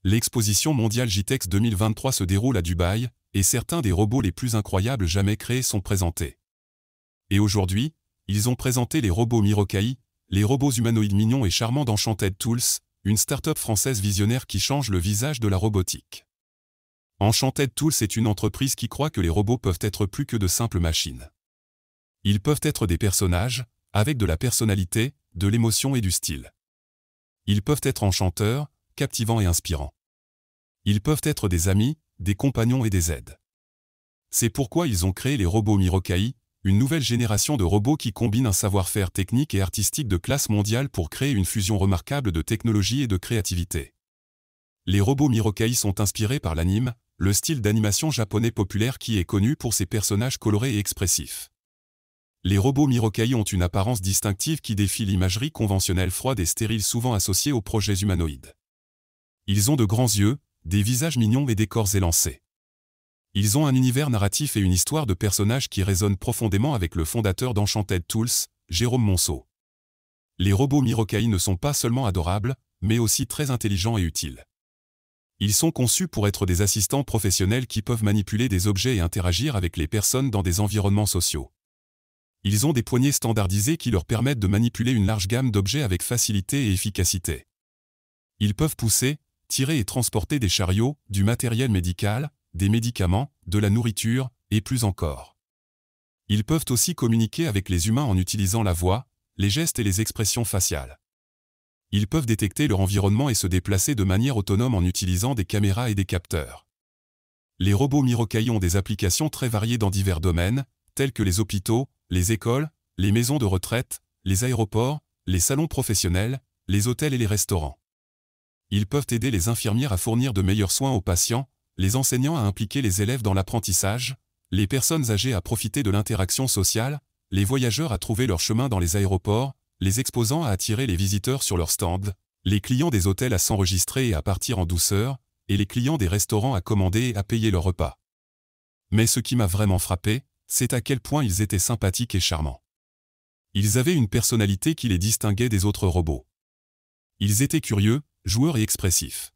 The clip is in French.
L'exposition mondiale GITEX 2023 se déroule à Dubaï, et certains des robots les plus incroyables jamais créés sont présentés. Et aujourd'hui, ils ont présenté les robots Mirokai, les robots humanoïdes mignons et charmants d'Enchanted Tools, une start-up française visionnaire qui change le visage de la robotique. Enchanted Tools est une entreprise qui croit que les robots peuvent être plus que de simples machines. Ils peuvent être des personnages, avec de la personnalité, de l'émotion et du style. Ils peuvent être enchanteurs, captivants et inspirants. Ils peuvent être des amis, des compagnons et des aides. C'est pourquoi ils ont créé les robots Mirokai, une nouvelle génération de robots qui combinent un savoir-faire technique et artistique de classe mondiale pour créer une fusion remarquable de technologie et de créativité. Les robots Mirokai sont inspirés par l'anime, le style d'animation japonais populaire qui est connu pour ses personnages colorés et expressifs. Les robots Mirokai ont une apparence distinctive qui défie l'imagerie conventionnelle froide et stérile souvent associée aux projets humanoïdes. Ils ont de grands yeux, des visages mignons et des corps élancés. Ils ont un univers narratif et une histoire de personnages qui résonnent profondément avec le fondateur d'Enchanted Tools, Jérôme Monceau. Les robots Mirokai ne sont pas seulement adorables, mais aussi très intelligents et utiles. Ils sont conçus pour être des assistants professionnels qui peuvent manipuler des objets et interagir avec les personnes dans des environnements sociaux. Ils ont des poignées standardisées qui leur permettent de manipuler une large gamme d'objets avec facilité et efficacité. Ils peuvent pousser, tirer et transporter des chariots, du matériel médical, des médicaments, de la nourriture, et plus encore. Ils peuvent aussi communiquer avec les humains en utilisant la voix, les gestes et les expressions faciales. Ils peuvent détecter leur environnement et se déplacer de manière autonome en utilisant des caméras et des capteurs. Les robots Mirokai ont des applications très variées dans divers domaines, tels que les hôpitaux, les écoles, les maisons de retraite, les aéroports, les salons professionnels, les hôtels et les restaurants. Ils peuvent aider les infirmières à fournir de meilleurs soins aux patients, les enseignants à impliquer les élèves dans l'apprentissage, les personnes âgées à profiter de l'interaction sociale, les voyageurs à trouver leur chemin dans les aéroports, les exposants à attirer les visiteurs sur leur stand, les clients des hôtels à s'enregistrer et à partir en douceur, et les clients des restaurants à commander et à payer leur repas. Mais ce qui m'a vraiment frappé, c'est à quel point ils étaient sympathiques et charmants. Ils avaient une personnalité qui les distinguait des autres robots. Ils étaient curieux, joueurs et expressifs.